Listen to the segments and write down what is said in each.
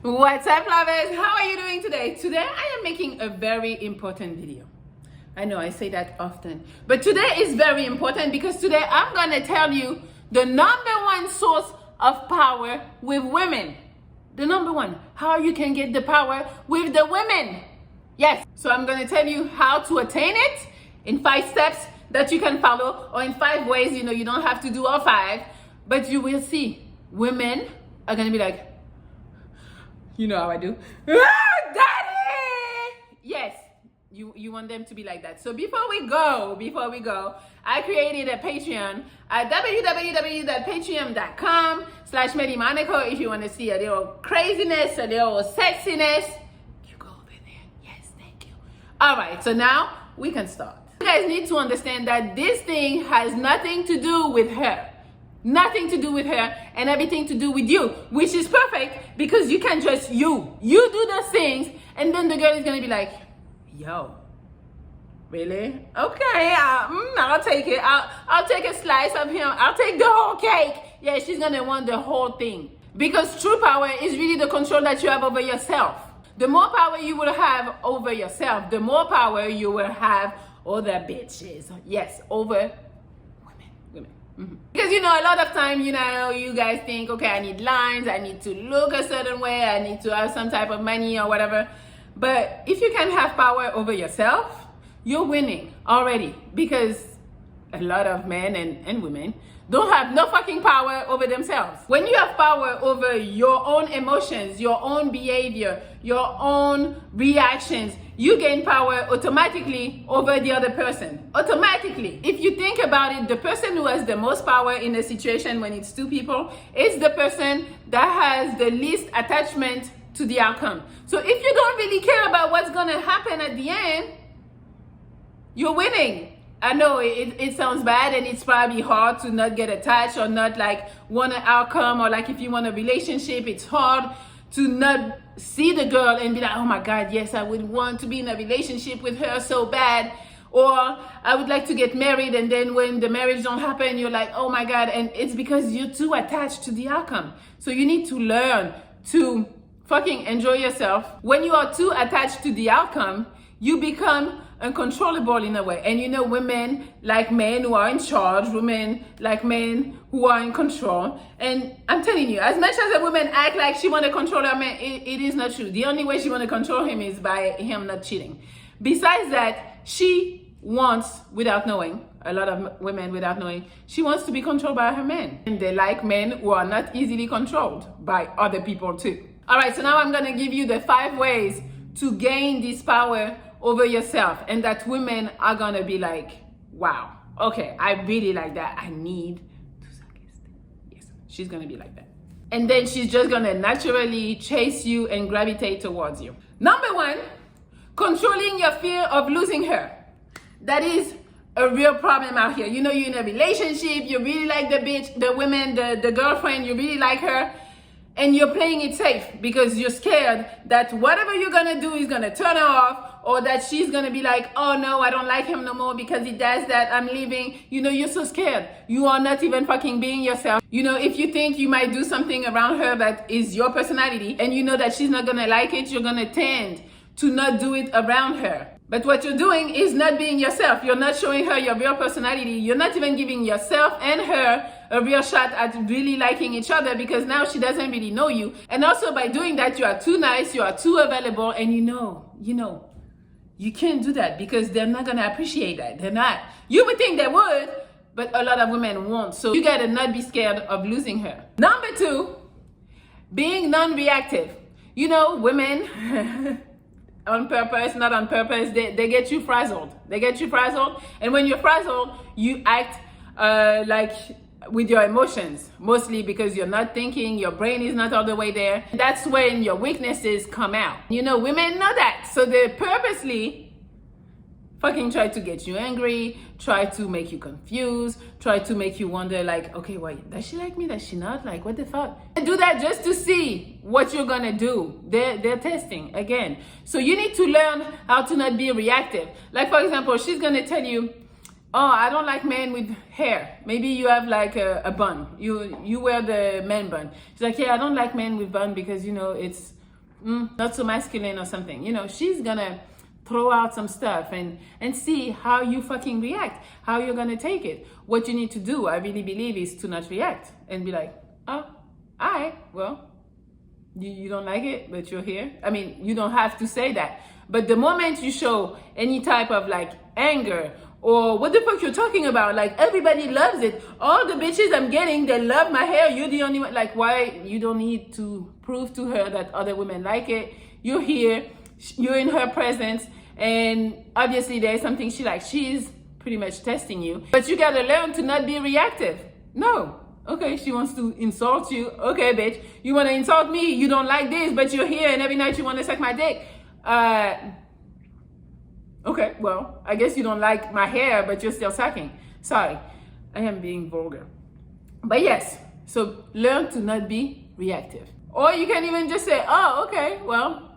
What's up, lovers? How are you doing today? Today I am making a very important video. I know I say that often, but today is very important because today I'm gonna tell you the number one source of power with women. The number one, how you can get the power with the women. Yes, so I'm gonna tell you how to attain it in 5 steps that you can follow, or in 5 ways. You don't have to do all 5, but you will see women are gonna be like, you know how I do. Ah, daddy! Yes, you want them to be like that. So before we go, I created a Patreon at www.patreon.com/Melli Monaco. If you want to see a little craziness, a little sexiness, you go over there. Yes, thank you. All right, so now we can start. You guys need to understand that this thing has nothing to do with her. Nothing to do with her and everything to do with you, which is perfect because you can just you do those things, and then the girl is gonna be like, yo, really? Okay, I'll take it. I'll take a slice of him. I'll take the whole cake. Yeah, she's gonna want the whole thing, because true power is really the control that you have over yourself. The more power you will have over yourself, the more power you will have over bitches. Yes, over women. Mm-hmm. Because a lot of time, you guys think, okay, I need lines, I need to look a certain way, I need to have some type of money or whatever. But if you can have power over yourself, you're winning already, because a lot of men and women don't have no fucking power over themselves. When you have power over your own emotions, your own behavior, your own reactions, you gain power automatically over the other person. Automatically. If you think about it, the person who has the most power in a situation when it's 2 people is the person that has the least attachment to the outcome. So if you don't really care about what's gonna happen at the end, you're winning. I know it sounds bad, and it's probably hard to not get attached or not want an outcome, or if you want a relationship, it's hard to not see the girl and be like, oh my God, yes, I would want to be in a relationship with her so bad. Or I would like to get married, and then when the marriage don't happen, you're like, oh my God. And it's because you're too attached to the outcome. So you need to learn to fucking enjoy yourself. When you are too attached to the outcome, you become uncontrollable in a way. And women like men who are in charge, women like men who are in control. And I'm telling you, as much as a woman act like she want to control her man, it is not true. The only way she want to control him is by him not cheating. Besides that, she wants, without knowing, a lot of women without knowing, she wants to be controlled by her man. And they like men who are not easily controlled by other people too. All right, so now I'm gonna give you the 5 ways to gain this power over yourself, and that women are gonna be like, wow, okay, I really like that. I need to suck his dick. Yes, she's gonna be like that. And then she's just gonna naturally chase you and gravitate towards you. Number 1, controlling your fear of losing her. That is a real problem out here. You're in a relationship, you really like the bitch, the woman, the girlfriend, you really like her, and you're playing it safe because you're scared that whatever you're gonna do is gonna turn her off, or that she's gonna be like, oh no, I don't like him no more because he does that, I'm leaving. You're so scared. You are not even fucking being yourself. If you think you might do something around her that is your personality, and you know that she's not gonna like it, you're gonna tend to not do it around her. But what you're doing is not being yourself. You're not showing her your real personality. You're not even giving yourself and her a real shot at really liking each other, because now she doesn't really know you. And also by doing that, you are too nice, you are too available, and you can't do that because they're not gonna appreciate that. They're not. You would think they would, but a lot of women won't. So you gotta not be scared of losing her. Number 2, being non-reactive. Women on purpose, not on purpose, they get you frazzled. And when you're frazzled, you act with your emotions, mostly because you're not thinking, your brain is not all the way there. That's when your weaknesses come out. Women know that. So they purposely fucking try to get you angry, try to make you confused, try to make you wonder okay, wait, does she like me? Does she not? What the fuck? They do that just to see what you're gonna do. They're testing again. So you need to learn how to not be reactive. For example, she's gonna tell you, oh, I don't like men with hair. Maybe you have a bun. You wear the man bun. She's like, yeah, I don't like men with bun because it's not so masculine or something. You know, she's gonna throw out some stuff and see how you fucking react, how you're gonna take it. What you need to do, I really believe, is to not react and be like, oh, all right, well, you don't like it, but you're here. I mean, you don't have to say that. But the moment you show any type of like anger or what the fuck you're talking about, like everybody loves it. All the bitches I'm getting, they love my hair. You're the only one. Like, why? You don't need to prove to her that other women like it. You're here. You're in her presence. And obviously there's something she likes. She's pretty much testing you. But you gotta learn to not be reactive. No. Okay, she wants to insult you. Okay, bitch. You want to insult me? You don't like this, but you're here and every night you want to suck my dick. Okay, well, I guess you don't like my hair, but you're still sucking. Sorry, I am being vulgar. But yes, so learn to not be reactive. Or you can even just say, oh, okay, well,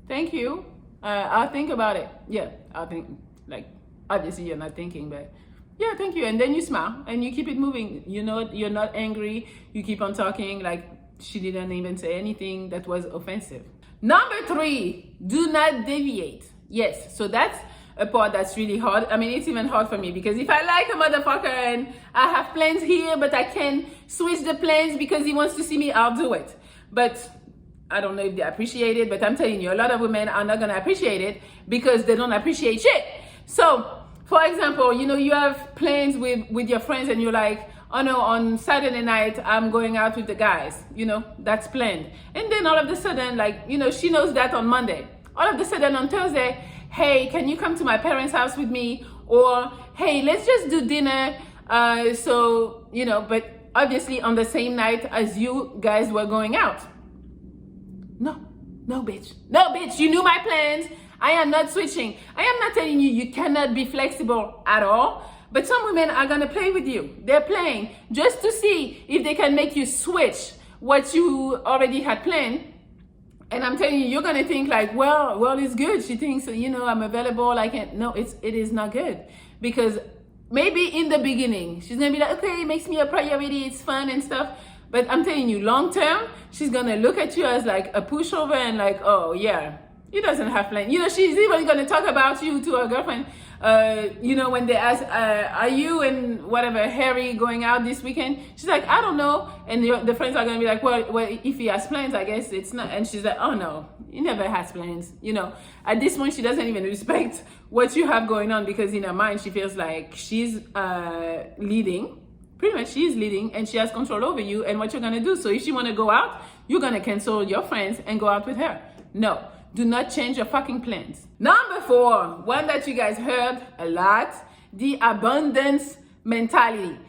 thank you. I'll think about it. Yeah, I'll think, like, obviously you're not thinking, but yeah, thank you. And then you smile and you keep it moving. You know, you're not angry. You keep on talking like she didn't even say anything that was offensive. Number 3, do not deviate. Yes, so that's a part that's really hard. I mean, it's even hard for me because if I like a motherfucker and I have plans here, but I can switch the plans because he wants to see me, I'll do it. But I don't know if they appreciate it, but I'm telling you, a lot of women are not gonna appreciate it because they don't appreciate shit. So, for example, you know, you have plans with your friends and you're like, oh no, on Saturday night, I'm going out with the guys, you know, that's planned. And then all of a sudden, like, you know, she knows that on Monday. All of a sudden on Thursday, hey, can you come to my parents' house with me? Or, hey, let's just do dinner. So, you know, but obviously on the same night as you guys were going out. No, bitch. No, bitch, you knew my plans. I am not switching. I am not telling you you cannot be flexible at all. But some women are gonna play with you. They're playing just to see if they can make you switch what you already had planned. And I'm telling you, you're gonna think like, well, it's good. She thinks, you know, I'm available. I can't. No, it is not good. Because maybe in the beginning, she's gonna be like, okay, it makes me a priority. It's fun and stuff. But I'm telling you, long term, she's gonna look at you as like a pushover and like, oh yeah, he doesn't have plans. You know, she's even gonna talk about you to her girlfriend. You know, when they ask, are you and whatever Harry going out this weekend? She's like, I don't know. And the friends are gonna be like, well, if he has plans, I guess it's not. And she's like, oh no, he never has plans. You know, at this point, she doesn't even respect what you have going on because in her mind, she feels like she's leading. Pretty much she's leading and she has control over you and what you're gonna do. So if you wanna go out, you're gonna cancel your friends and go out with her. No, do not change your fucking plans. Number 4, one that you guys heard a lot, the abundance mentality,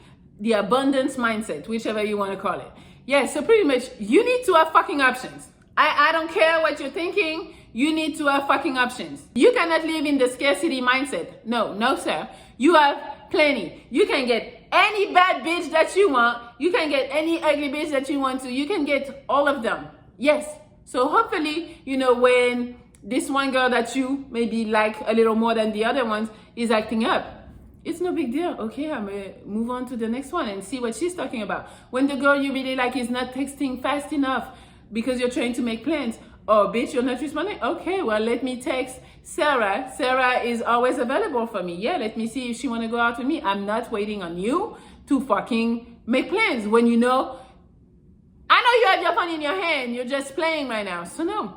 the abundance mindset, whichever you wanna call it. Yeah, so pretty much you need to have fucking options. I don't care what you're thinking, you need to have fucking options. You cannot live in the scarcity mindset. No, sir. You have plenty. You can get any bad bitch that you want. You can get any ugly bitch that you want to. You can get all of them. Yes. So hopefully, you know, when this one girl that you maybe like a little more than the other ones is acting up, it's no big deal. Okay, I'm gonna move on to the next one and see what she's talking about. When the girl you really like is not texting fast enough because you're trying to make plans, oh, bitch, you're not responding? Okay, well, let me text Sarah. Sarah is always available for me. Yeah, let me see if she want to go out with me. I'm not waiting on you to fucking make plans when you know, I know you have your phone in your hand. You're just playing right now. So no.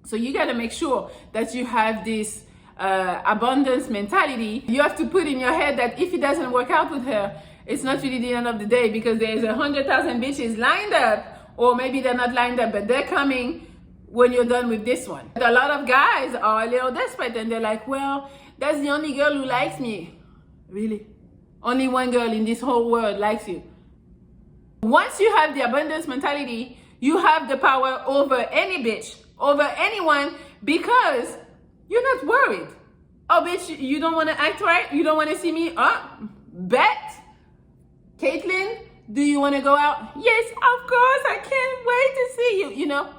So you got to make sure that you have this abundance mentality. You have to put in your head that if it doesn't work out with her, it's not really the end of the day because there's 100,000 bitches lined up, or maybe they're not lined up, but they're coming when you're done with this one. A lot of guys are a little desperate and they're like, well, that's the only girl who likes me. Really? Only one girl in this whole world likes you. Once you have the abundance mentality, you have the power over any bitch, over anyone, because you're not worried. Oh, bitch, you don't want to act right? You don't want to see me? Bet. Caitlin, do you want to go out? Yes, of course. I can't wait to see you. You know,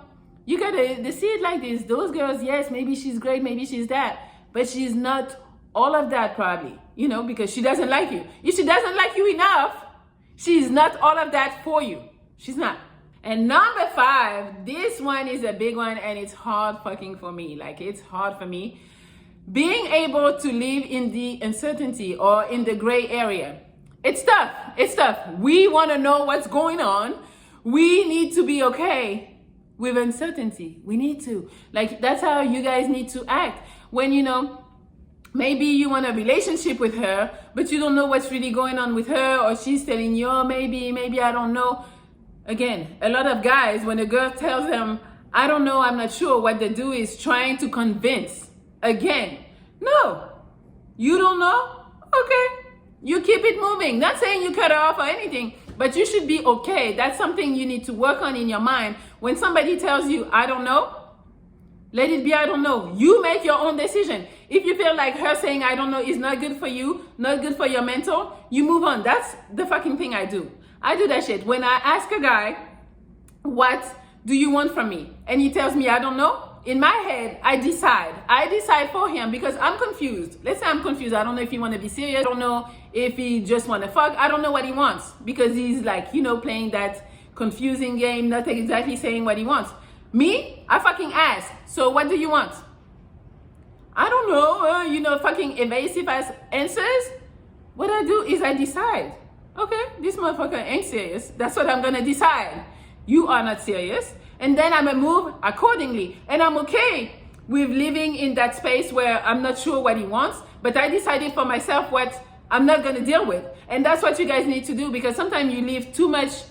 you gotta see it like this. Those girls, yes, maybe she's great, maybe she's that, but she's not all of that probably, you know, because she doesn't like you. If she doesn't like you enough, she's not all of that for you. She's not. And number 5, this one is a big one, and it's hard fucking for me. Like, it's hard for me. Being able to live in the uncertainty or in the gray area. It's tough. It's tough. We want to know what's going on. We need to be okay with uncertainty. We need to. Like, that's how you guys need to act. When, you know, maybe you want a relationship with her, but you don't know what's really going on with her, or she's telling you, oh, maybe, I don't know. Again, a lot of guys, when a girl tells them, I don't know, I'm not sure, what they do is trying to convince. Again, no, you don't know? Okay, you keep it moving. Not saying you cut her off or anything, but you should be okay. That's something you need to work on in your mind. When somebody tells you, I don't know, let it be, I don't know. You make your own decision. If you feel like her saying, I don't know, is not good for you, not good for your mental, you move on. That's the fucking thing I do. I do that shit. When I ask a guy, what do you want from me? And he tells me, I don't know. In my head, I decide. I decide for him because I'm confused. Let's say I'm confused. I don't know if he want to be serious. I don't know if he just want to fuck. I don't know what he wants because he's like, you know, playing that confusing game, not exactly saying what he wants. Me, I fucking ask. So what do you want? I don't know. You know, fucking evasive as answers. What I do is I decide. Okay, this motherfucker ain't serious. That's what I'm gonna decide. You are not serious. And then I'm gonna move accordingly. And I'm okay with living in that space where I'm not sure what he wants, but I decided for myself what I'm not gonna deal with. And that's what you guys need to do, because sometimes you leave too much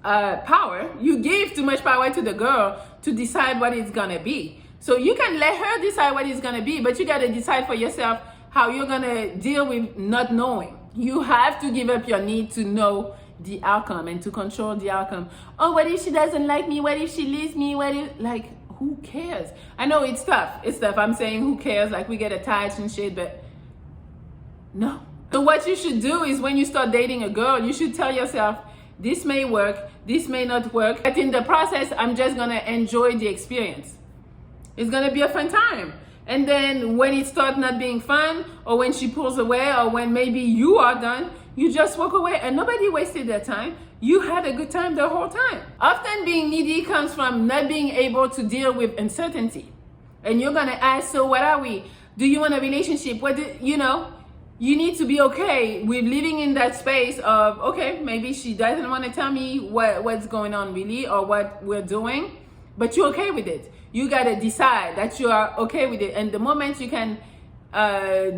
power. You give too much power to the girl to decide what it's gonna be. So you can let her decide what it's gonna be, but you gotta decide for yourself how you're gonna deal with not knowing. You have to give up your need to know the outcome and to control the outcome. Oh, what if she doesn't like me? What if she leaves me? What if, like, who cares? I know it's tough. It's tough. I'm saying who cares? Like, we get attached and shit, but no. So what you should do is when you start dating a girl, you should tell yourself, this may work, this may not work, but in the process, I'm just gonna enjoy the experience. It's gonna be a fun time. And then when it starts not being fun, or when she pulls away, or when maybe you are done, you just walk away, and nobody wasted their time. You had a good time the whole time. Often being needy comes from not being able to deal with uncertainty. And you're gonna ask, so what are we? Do you want a relationship? What do you know? You need to be okay with living in that space of, okay, maybe she doesn't want to tell me what's going on really, or what we're doing, but you're okay with it. You gotta decide that you are okay with it. And the moment you can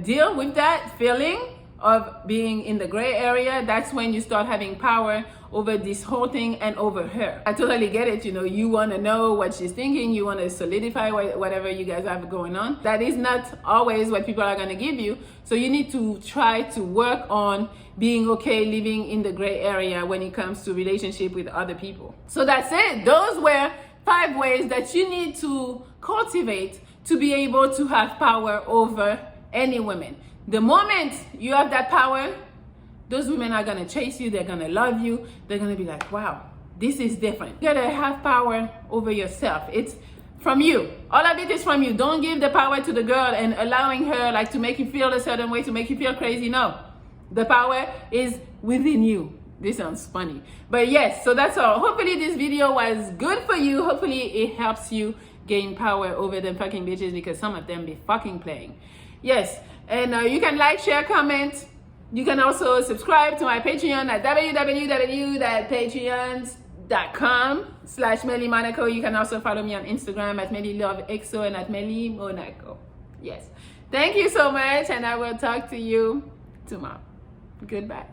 deal with that feeling of being in the gray area, that's when you start having power over this whole thing and over her. I totally get it. You know, you want to know what she's thinking. You want to solidify whatever you guys have going on. That is not always what people are going to give you. So you need to try to work on being okay living in the gray area when it comes to relationship with other people. So that's it. Those were 5 ways that you need to cultivate to be able to have power over any woman. The moment you have that power, those women are gonna chase you, they're gonna love you, they're gonna be like, wow, this is different. You gotta have power over yourself. It's from you. All of it is from you. Don't give the power to the girl and allowing her like to make you feel a certain way, to make you feel crazy. No, the power is within you. This sounds funny, but yes, so that's all. Hopefully this video was good for you. Hopefully it helps you gain power over them fucking bitches, because some of them be fucking playing. Yes, and you can like, share, comment. You can also subscribe to my Patreon at www.patreons.com/Melli Monaco. You can also follow me on Instagram at MelliLoveXO and at Melli Monaco. Yes, thank you so much, and I will talk to you tomorrow. Goodbye.